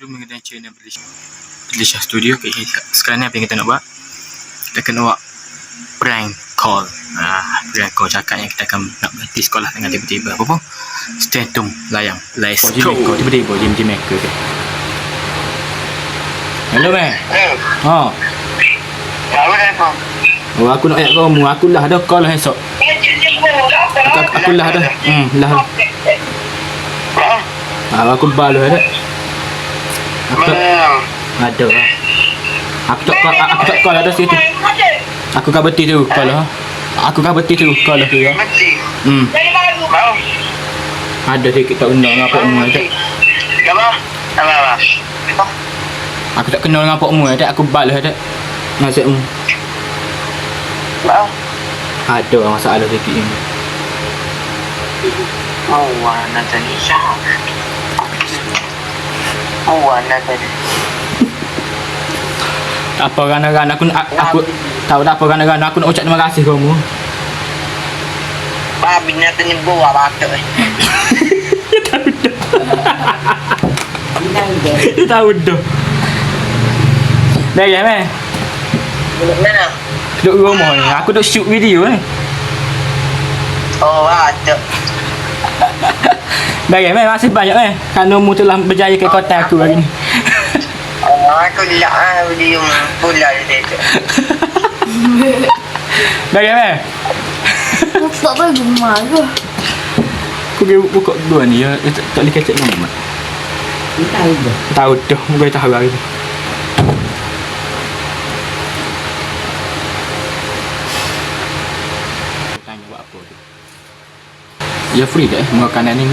baru mengenai channel Belisha Studio. Okay, sekarang ni apa yang kita nak buat? Kita akan buat prank call. Prank call cakap yang kita akan nak berhenti sekolah dengan tiba-tiba apa pun. Stay tune, layang. Let's go. Tiba-tiba Jim Maker ke. Hello, man. Ha. Oh, aku nak add kamu. Aku lah dah call lah esok. Aku lah dah. Lah. Aku balu dah. Ada. Aku tak call ada situ. Aku kan berhenti tu call lah. Aku kan berhenti tu call lah tu ya. Ada sikit tak kenal dengan apa mu ada. Aku tak kenal dengan apa mu ada. Aku balas ada. Nasib mu. Ada masalah sikit ni. Nak tanya siapa? Nak tanya. Apa kan aku tahu tak apa kan aku nak ucap terima kasih kamu. Babi nak tanya buah batu. Dia tahu dah. Dah ya meh. Mana? Duduk rumah ni. Aku duk shoot video ni. Oh, ada. Baik, masih banyak kamu telah berjaya ke kota aku hari ni. Aku lah dia pula dia. Baik, Tak tahu rumah ke. aku pergi buka dua ni ya. Tak boleh kecek nama. Tahu dah, mungkin tahu hari ni. Tanya buat apa tu? Ya free dah makanan ni.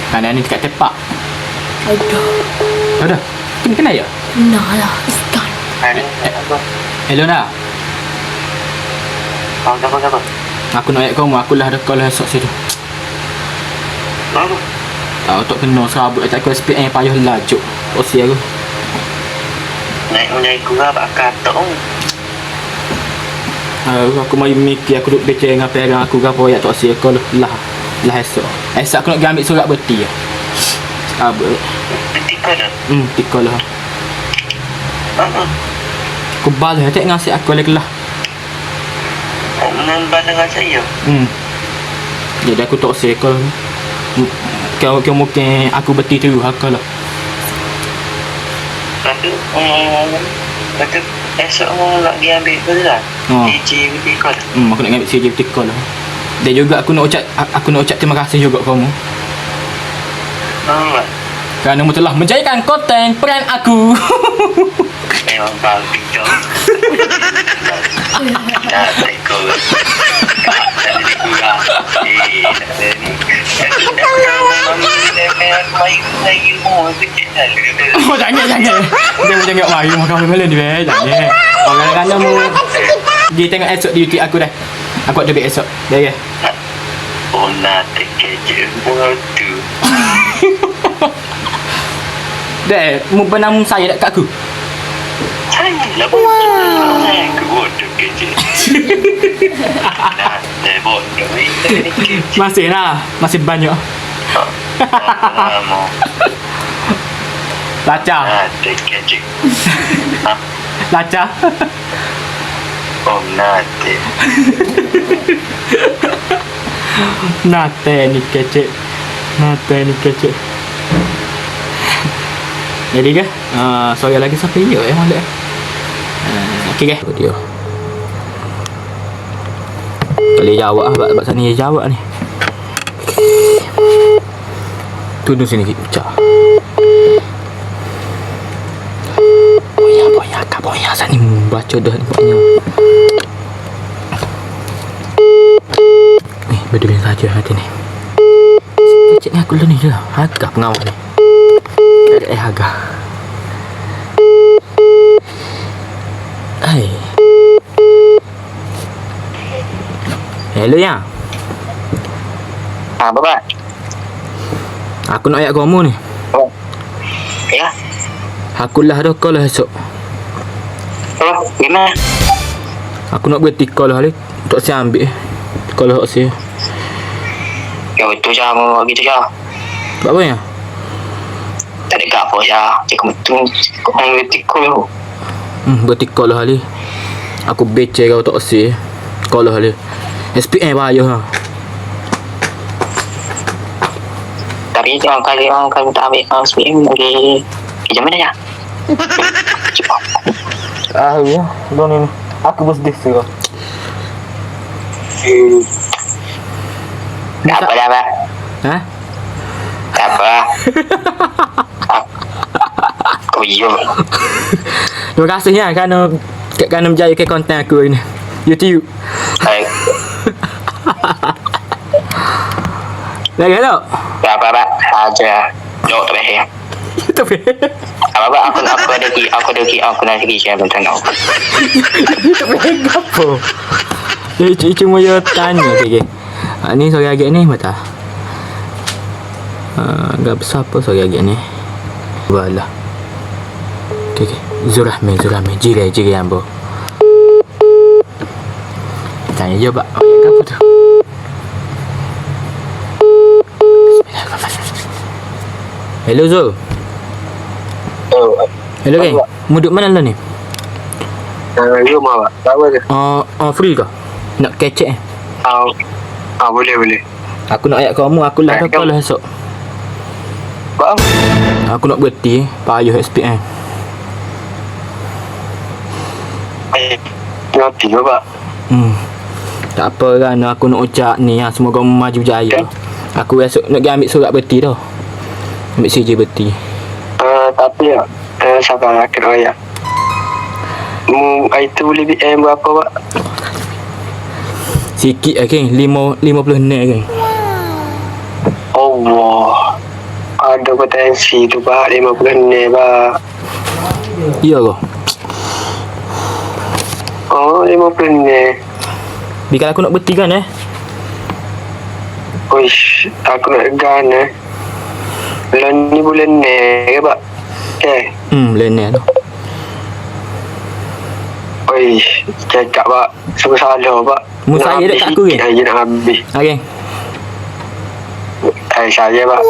Kanan ni dekat tepak. Ada. Kena ya? Nah lah, iskan. Hello nak. Apa? Aku nak ayat kamu. Aku lah ada call esok situ. Apa? Tahu tak kena serabut. Tak aku SPM payah lajuk. Osi aku. Naik gua bakal tong. Aku mau mikir aku duduk becek dengan parent aku ke apa ayat tak osi aku lah esok. Esok aku nak pergi ambil surat berhenti ya. Apa? Tiga dah. Tiga lah. Aku balas tak ngasih aku lagi lah. Nambah dengan saya. Jadi aku tak sekol. Kau mungkin aku berhenti tu aku lah. Lepas tu esok aku nak pergi ambil belah. CJ vertikal. Aku nak ambil CJ vertikal lah. Dan juga aku nak ucap terima kasih juga kamu. Kerana kamu telah menjayakan konten prank aku. Memang babi tu. Dah teko. Oh jangan. Jangan mari makan malam ni jangan. Kadang-kadang mu dia tengok esok di YouTube aku dah. Aku ada baik esok. Dah ya. Oh nak terkejut tu. Dah, mu benam saya dekat aku. Lah bodoh. Aku bodoh kejut. Nah, bodoh. Masih lah, masih banyak. Laca. Terkejut. Laca. Oh nate. Nate ni kecek. Jadi ke? Sorry lagi sampai ya malak. Okey ke? Video. Boleh jawab sebab sana dia jawab ni. Tunggu sini kejap. Boya sana ni baca dah ni boya. Ni berdua saja hati ni. Kecik ni aku ni je lah. Harga pengawal ni. Ada harga. Hai. Hello ya. Apa? Aku nak ayat kamu ni. Ya. Aku lah dah call lah esok. Oh, gimana? Aku nak berhenti call lah ni. Tak saya ambil. Call lah saya. Ya itu je, mau gitu je. Buat apa ya? tak ada apa ya. Cik betul. Kau tikul. Bertikau lah Ali. Aku becek kau tak si. Kau lah Ali. SPM payah ha. Tapi orang kali tak ambil SPM lagi. Kerja mana ya? Ya. Don ini. Aku bersedih sih kau. Tak apa dah, Pak. Ha? Tak apa. Aku jom. Terima kasih ya kerana menjayakan konten aku ini. YouTube. Baik. Lagi tak? Tak apa, Pak. Saja. Jom tak payah. Tapi Apa aku ada lagi saya belum tahu. tapi apa? Cuma dia tanya okey. Ni sore agak ni mata. Enggak besar apa sore agak ni. Walah. Okey. Zurahmi jirai ambo. Tanya je pak. Apa tu? Hello Zul. Hello geng. Muduk mana lah ni? Jom Pak. Apa tu? Free ke? Nak kecek eh? Boleh. Aku nak ayat kamu, aku lah kau lah esok. Pak. Aku nak berhenti payah SPM. Nanti ke Pak? Tak apa kan, aku nak ucap ni semoga maju jaya. Aku esok nak pergi ambil surat berhenti dah. Ambil CJ berhenti. Tapi sabar akhir ayat. Itu boleh BM berapa Pak? Sikit lah geng, 50 net geng. Allah. Ada potensi tu Pak, 50 ni Pak. Ya ke? 50 ni. Bila aku nak berhenti kan Uish, aku nak gan bulan ni bulan ni ke Pak? Lenar tu. Uish, cakap Pak. Suka salah Pak. Mu saya dekat aku ke? Saya nak habis. Geng. Saya Pak.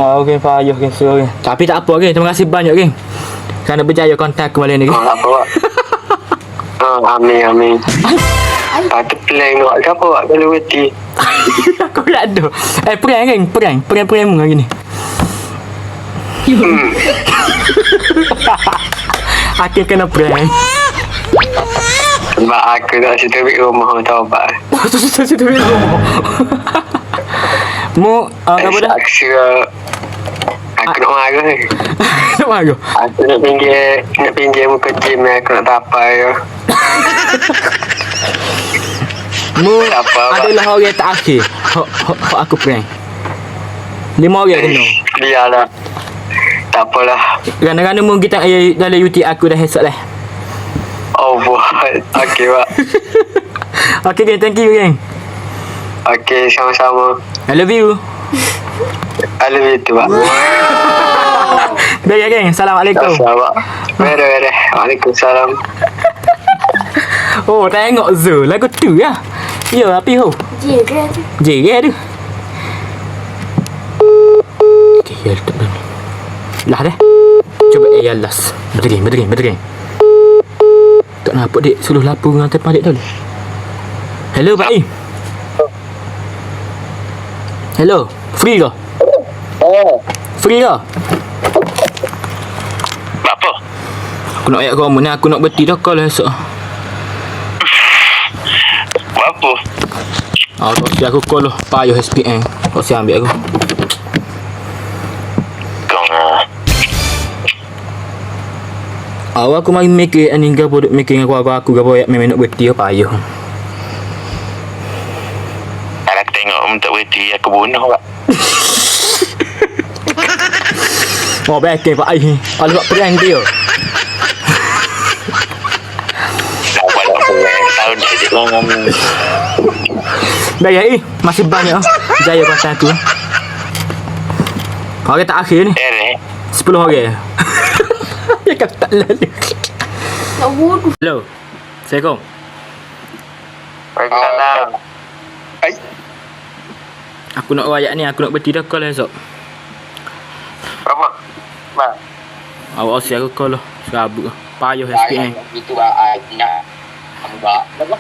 Okey, payah geng, sorry. Tapi tak apa geng, terima kasih banyak geng. Kerana berjaya kontak aku malam ni geng. Tak apa Pak. Amin. Patut plan nak ke apa Pak kalau berhenti? Aku tak ada. Perang geng, perang mu hari ni. Aku kena perang. Sebab aku tak situ ambil rumah tahu Pak. Situ rumah. Mu apa dah? Aku nak marah ni. Nak marah? Aku nak pinjam muka gym aku nak tapai je. Mu apa, adalah orang yang terakhir. Hok aku prank. 5 orang kena. Biarlah. Tak apalah. Kerana mu kita dalam YouTube aku dah esok dah. Oh buat. Okey Pak. Okay geng, thank you geng. Okey, sama-sama. I love you. I love you too Pak. Baik geng, Assalamualaikum. Sama-sama. Beres. Waalaikumsalam. Oh, tengok Zul lagu tu ya. Ya, api ho. Jere tu. Okay, ya letak dah. Lah dah. Cuba las. Berdering. Tak nampak dek, suluh lapar dengan tempat dek tu. Hello, Pak I. Hello, free ke? Free ke? Apa? Aku nak ayat kamu ni, aku nak berhenti dah kau lah esok. Apa? Tak si aku call lah, payah SPM. Tak si ambil aku. Awak aku mari mikir ni gapo duk mikir dengan aku gapo yang memang nak berhenti apa payah. Kalau tengok minta berhenti aku bunuh Pak. Oh baik Pak Ai. Kalau buat perang dia. Nampak tahun dah dia orang. Baik Ai, masih banyak jaya konten tu. Orang tak akhir ni. 10 orang. Ya kata tak lalu. Tak bodoh. Hello. Assalamualaikum. Waalaikumsalam. Aku nak wayak ni, aku nak berhenti dah call esok. Berapa? Bang. Awak osi aku call lah. Serabut lah. Payah SPM. Itu nak ambak. Berapa?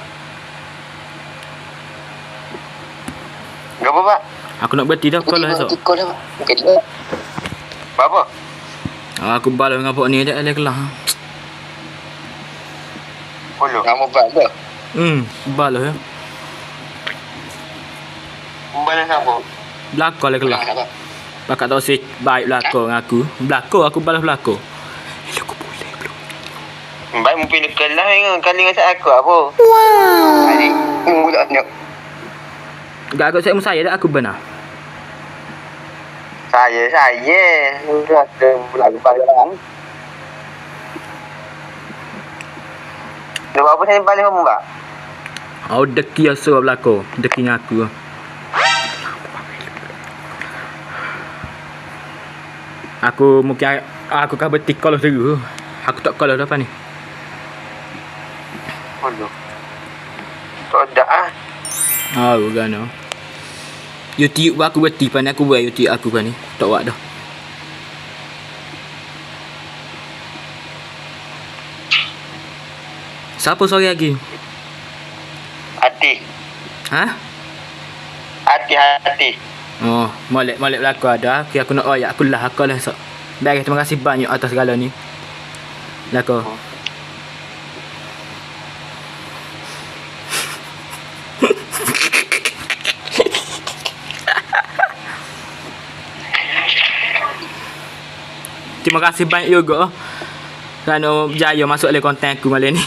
Berapa, Pak? Aku nak berhenti dah call lah esok. Call dah, Pak. Okey, dah. Berapa? Aku balas dengan pok ni dah ada kelah. Kamu balas. Balas ya. Balas apa? Belakang lah kelah. Apa? Pakak tak usah baik belakang dengan aku. Belakang aku balas belakang. Aku boleh belum? Baik mungkin dia kelas kali dengan saya aku apa? Wow. Hari mula nak. Enggak aku saya dah aku benar. Saya sudah ada lagu balang. Dia apa saya balik kamu tak? Oh deki asal belakang. Deki dengan aku. Aku mungkin aku kah betik call dulu. Aku tak call dah apa ni. Aduh. Tak ada ah. Oh gano. YouTube aku betik pan aku buat YouTube aku kan ni. Tak buat dah. Siapa sore lagi? Hati. Ha? Hati. Oh, molek berlaku ada. Okay, aku nak royak aku lah esok. Baik, terima kasih banyak atas segala ni. Laku. Terima kasih banyak juga kerana berjaya masuk dalam konten aku malam ni.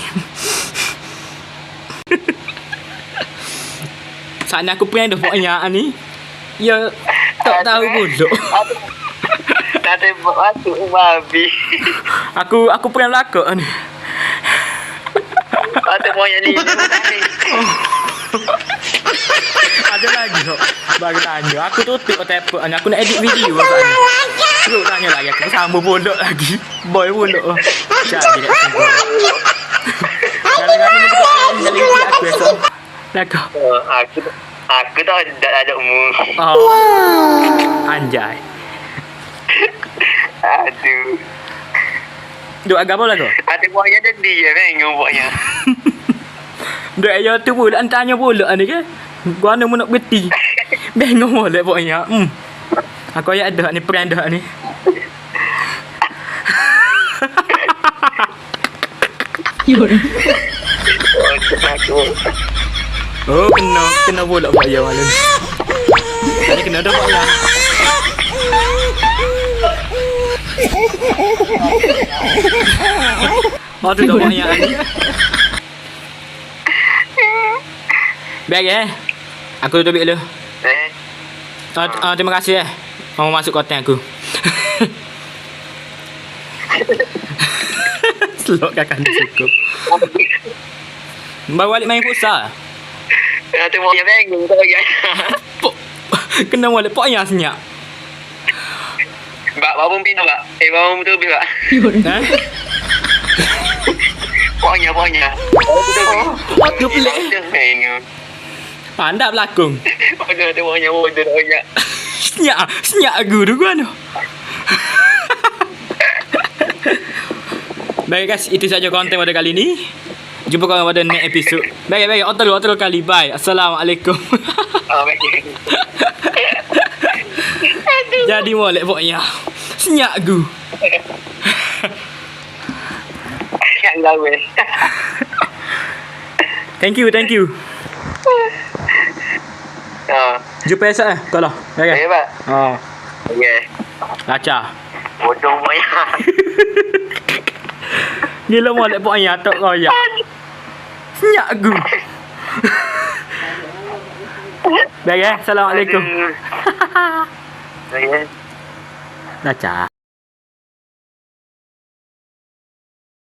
Saat ni aku pengen dah pokoknya ni. Ya, tak tahu pula. Tak ada masuk babi. Aku pengen lakak ni. Ada moyak ni. Ada lagi kok. Bagi tanya. Aku tutup tepuk ni. Aku nak edit video saat ni. Terus tanya lagi. Aku sama pula lagi. Boy pula. Jadi nak tunggu. Kadang-kadang kita nak edit aku esok. Lakak. Aku tak ada umur. Oh. Anjay. Aduh. Duk agak apa lah kau? Ada moyak dah dia kan ngoboknya. Duk ayah tu pula tanya pula ni ke? Gua nak nak beti. Bengong boleh pokoknya. Aku ayat ada ni prank dah ni. Oh, kena pula Pak Ya malam ni. Tadi kena dah Pak Ya. Oh, tu dah Pak Ya ni. Baik aku tutup dulu. Terima kasih kamu masuk konten aku. Selok kakak cukup. Bawa balik main futsal. Ada moyak bengong tak lagi. Kena balik pokoknya senyap. Babum pindah Pak. Babum tu bila. Ha? Pokoknya. Aku pelik. Pandai belakang. Ada moyak. Senyap aku tu kan. Baik guys, itu saja konten pada kali ni. Jumpa korang pada next episode. Baik, otel kali. Bye. Assalamualaikum. Jadi molek pokoknya. Senyap aku. Yang gawe. Thank you. Jumpa esok tolong. Okey, Pak. Okey. Laca. Bodoh moyak. Gila molek pokoknya tak royak. Senyap aku. Baik Assalamualaikum. Okey. Laca.